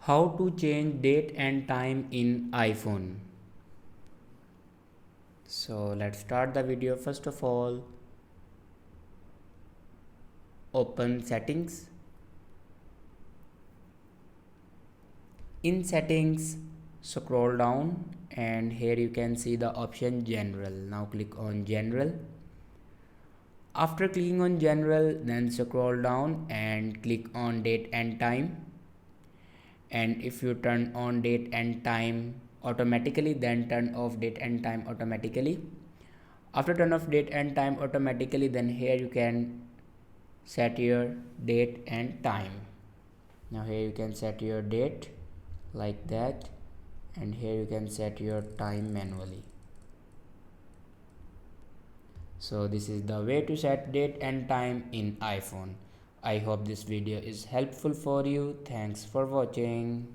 How to change date and time in iPhone. So let's start the video. First of all, open settings. In settings, scroll down and here you can see the option general. Now click on general. After clicking on general, then scroll down and click on date and time. And if you turn on date and time automatically, then turn off date and time automatically. After turn off date and time automatically, then here you can set your date and time. Now here you can set your date like that, and here you can set your time manually. So this is the way to set date and time in iPhone. I hope this video is helpful for you. Thanks for watching.